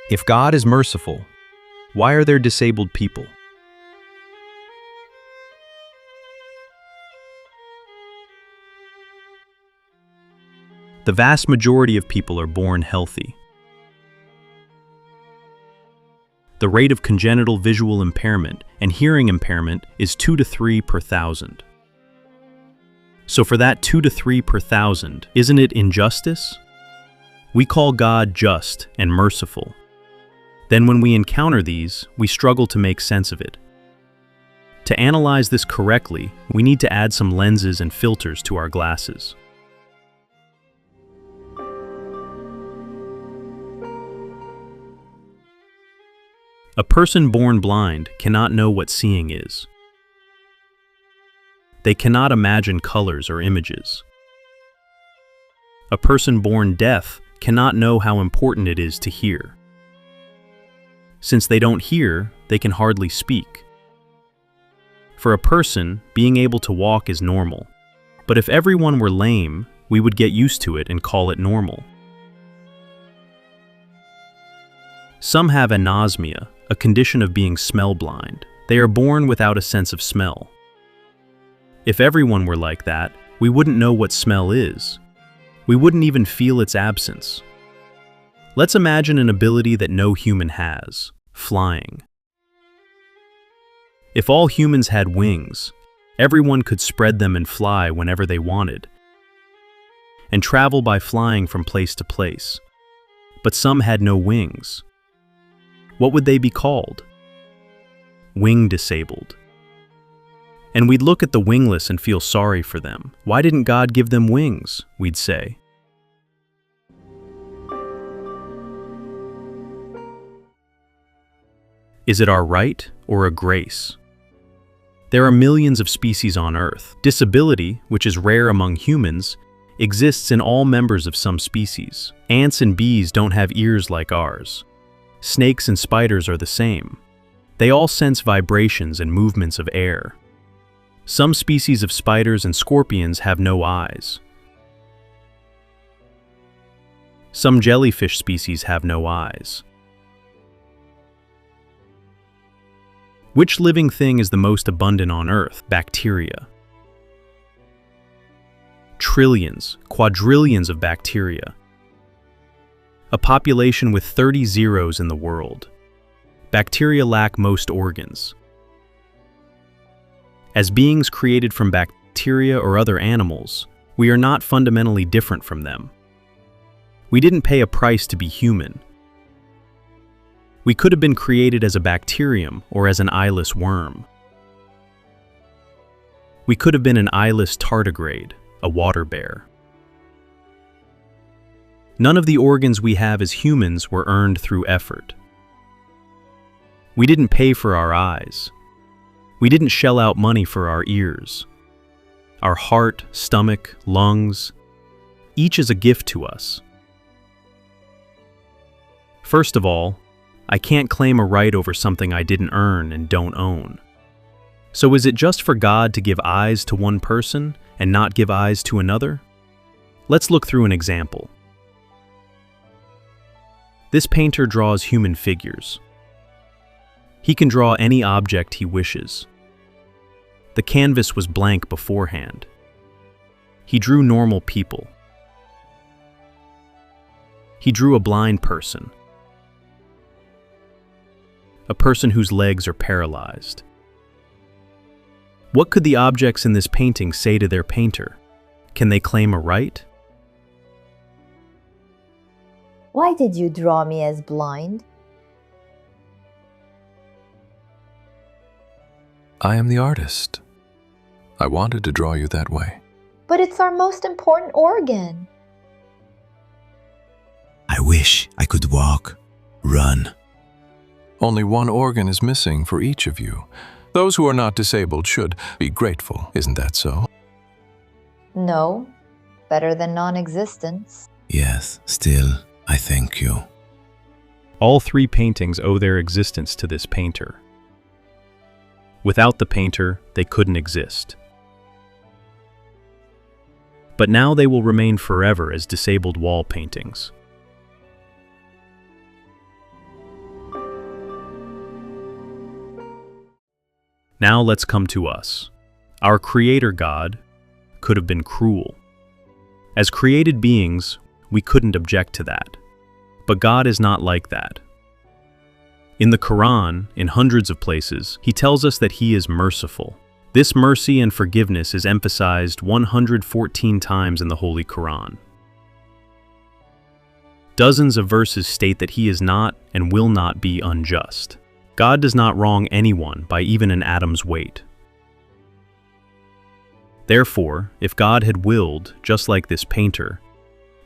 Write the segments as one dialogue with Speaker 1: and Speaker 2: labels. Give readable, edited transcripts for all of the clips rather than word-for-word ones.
Speaker 1: If God is merciful, why are there disabled people? The vast majority of people are born healthy. The rate of congenital visual impairment and hearing impairment is 2 to 3 per thousand. So for that 2 to 3 per thousand, isn't it injustice? We call God just and merciful. Then when we encounter these, we struggle to make sense of it. To analyze this correctly, we need to add some lenses and filters to our glasses. A person born blind cannot know what seeing is. They cannot imagine colors or images. A person born deaf cannot know how important it is to hear. Since they don't hear, they can hardly speak. For a person, being able to walk is normal. But if everyone were lame, we would get used to it and call it normal. Some have anosmia, a condition of being smell blind. They are born without a sense of smell. If everyone were like that, we wouldn't know what smell is. We wouldn't even feel its absence. Let's imagine an ability that no human has, flying. If all humans had wings, everyone could spread them and fly whenever they wanted, and travel by flying from place to place. But some had no wings. What would they be called? Wing disabled. And we'd look at the wingless and feel sorry for them. Why didn't God give them wings? We'd say. Is it our right or a grace? There are millions of species on Earth. Disability, which is rare among humans, exists in all members of some species. Ants and bees don't have ears like ours. Snakes and spiders are the same. They all sense vibrations and movements of air. Some species of spiders and scorpions have no eyes. Some jellyfish species have no eyes. Which living thing is the most abundant on Earth? Bacteria. Trillions, quadrillions of bacteria. A population with 30 zeros in the world. Bacteria lack most organs. As beings created from bacteria or other animals, we are not fundamentally different from them. We didn't pay a price to be human. We could have been created as a bacterium or as an eyeless worm. We could have been an eyeless tardigrade, a water bear. None of the organs we have as humans were earned through effort. We didn't pay for our eyes. We didn't shell out money for our ears. Our heart, stomach, lungs, each is a gift to us. First of all, I can't claim a right over something I didn't earn and don't own. So is it just for God to give eyes to one person and not give eyes to another? Let's look through an example. This painter draws human figures. He can draw any object he wishes. The canvas was blank beforehand. He drew normal people. He drew a blind person. A person whose legs are paralyzed. What could the objects in this painting say to their painter? Can they claim a right?
Speaker 2: Why did you draw me as blind?
Speaker 3: I am the artist. I wanted to draw you that way.
Speaker 2: But it's our most important organ.
Speaker 4: I wish I could walk, run.
Speaker 3: Only one organ is missing for each of you. Those who are not disabled should be grateful, isn't that so?
Speaker 2: No, better than non-existence.
Speaker 4: Yes, still, I thank you.
Speaker 1: All three paintings owe their existence to this painter. Without the painter, they couldn't exist. But now they will remain forever as disabled wall paintings. Now let's come to us. Our Creator God could have been cruel. As created beings, we couldn't object to that. But God is not like that. In the Quran, in hundreds of places, He tells us that He is merciful. This mercy and forgiveness is emphasized 114 times in the Holy Quran. Dozens of verses state that He is not and will not be unjust. God does not wrong anyone by even an atom's weight. Therefore, if God had willed, just like this painter,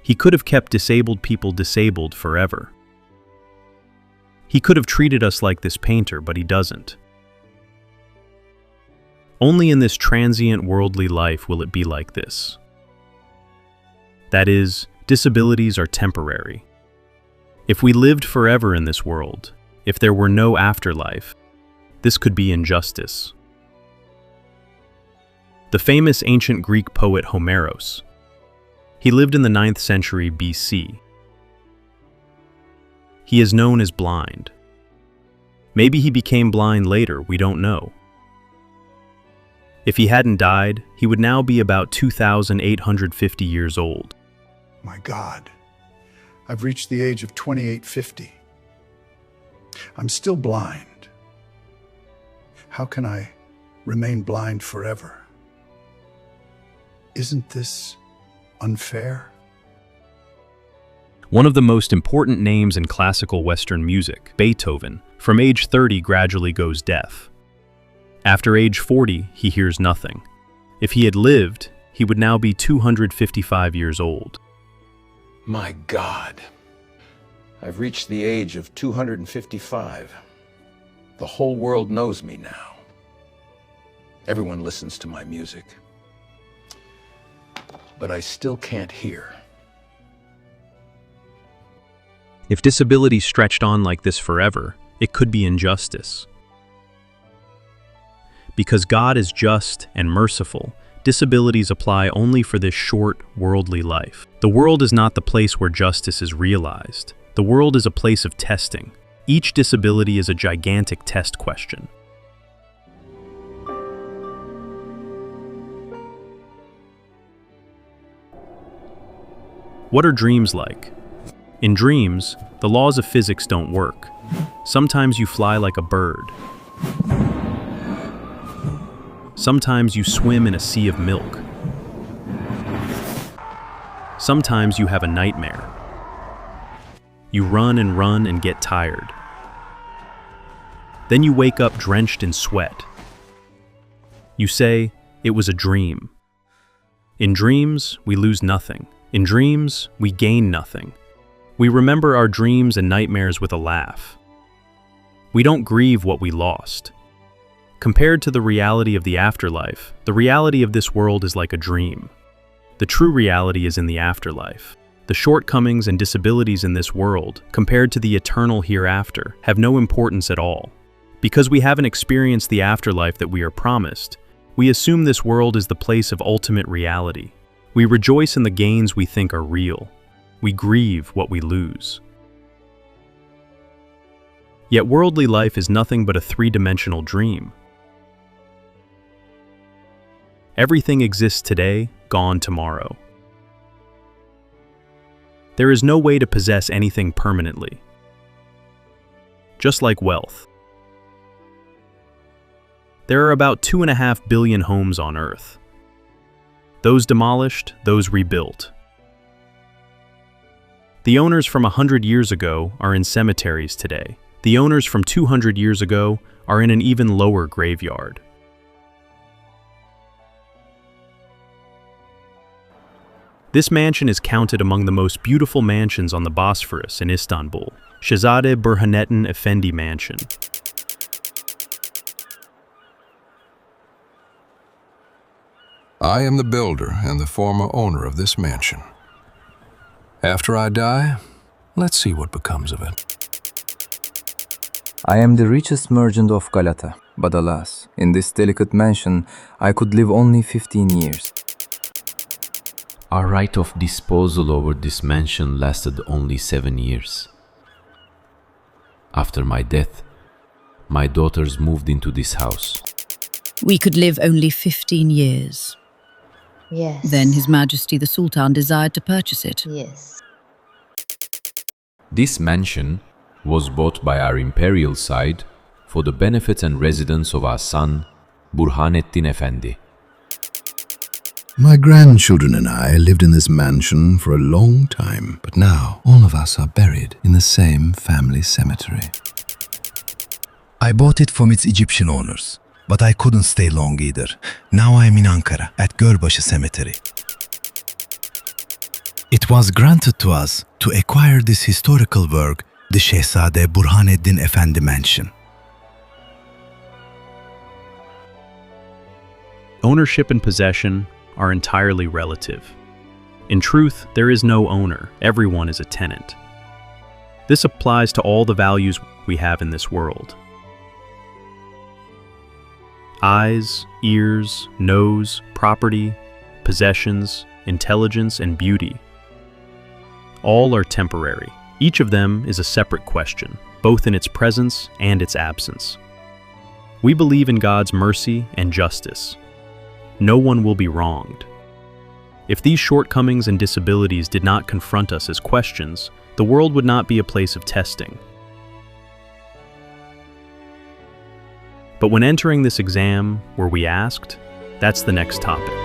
Speaker 1: He could have kept disabled people disabled forever. He could have treated us like this painter, but He doesn't. Only in this transient worldly life will it be like this. That is, disabilities are temporary. If we lived forever in this world, if there were no afterlife, this could be injustice. The famous ancient Greek poet Homeros, he lived in the 9th century BC. He is known as blind. Maybe he became blind later, we don't know. If he hadn't died, he would now be about 2,850 years old.
Speaker 5: My God, I've reached the age of 2850. I'm still blind. How can I remain blind forever? Isn't this unfair?
Speaker 1: One of the most important names in classical Western music, Beethoven, from age 30 gradually goes deaf. After age 40, he hears nothing. If he had lived, he would now be 255 years old.
Speaker 6: My God, I've reached the age of 255. The whole world knows me now. Everyone listens to my music. But I still can't hear.
Speaker 1: If disability stretched on like this forever, it could be injustice. Because God is just and merciful, disabilities apply only for this short, worldly life. The world is not the place where justice is realized. The world is a place of testing. Each disability is a gigantic test question. What are dreams like? In dreams, the laws of physics don't work. Sometimes you fly like a bird. Sometimes you swim in a sea of milk. Sometimes you have a nightmare. You run and get tired. Then you wake up drenched in sweat. You say, "It was a dream." In dreams, we lose nothing. In dreams, we gain nothing. We remember our dreams and nightmares with a laugh. We don't grieve what we lost. Compared to the reality of the afterlife, the reality of this world is like a dream. The true reality is in the afterlife. The shortcomings and disabilities in this world, compared to the eternal hereafter, have no importance at all. Because we haven't experienced the afterlife that we are promised, we assume this world is the place of ultimate reality. We rejoice in the gains we think are real. We grieve what we lose. Yet worldly life is nothing but a three-dimensional dream. Everything exists today, gone tomorrow. There is no way to possess anything permanently. Just like wealth. There are about 2.5 billion homes on Earth. Those demolished, those rebuilt. The owners from 100 years ago are in cemeteries today. The owners from 200 years ago are in an even lower graveyard. This mansion is counted among the most beautiful mansions on the Bosphorus in Istanbul, Şehzade Burhanettin Efendi Mansion.
Speaker 3: I am the builder and the former owner of this mansion. After I die, let's see what becomes of it.
Speaker 7: I am the richest merchant of Galata, but alas, in this delicate mansion, I could live only 15 years.
Speaker 8: Our right of disposal over this mansion lasted only 7 years. After my death, my daughters moved into this house.
Speaker 9: We could live only 15 years.
Speaker 2: Yes.
Speaker 9: Then His Majesty the Sultan desired to purchase it.
Speaker 2: Yes.
Speaker 8: This mansion was bought by our imperial side for the benefit and residence of our son, Burhanettin Efendi.
Speaker 4: My grandchildren and I lived in this mansion for a long time, but now all of us are buried in the same family cemetery. I bought it from its Egyptian owners, but I couldn't stay long either. Now I am in Ankara at Gölbaşı Cemetery. It was granted to us to acquire this historical work, the Şehzade Burhanettin Efendi Mansion.
Speaker 1: Ownership and possession are entirely relative. In truth, there is no owner. Everyone is a tenant. This applies to all the values we have in this world. Eyes, ears, nose, property, possessions, intelligence, and beauty. All are temporary. Each of them is a separate question, both in its presence and its absence. We believe in God's mercy and justice. No one will be wronged. If these shortcomings and disabilities did not confront us as questions, the world would not be a place of testing. But when entering this exam, were we asked? That's the next topic.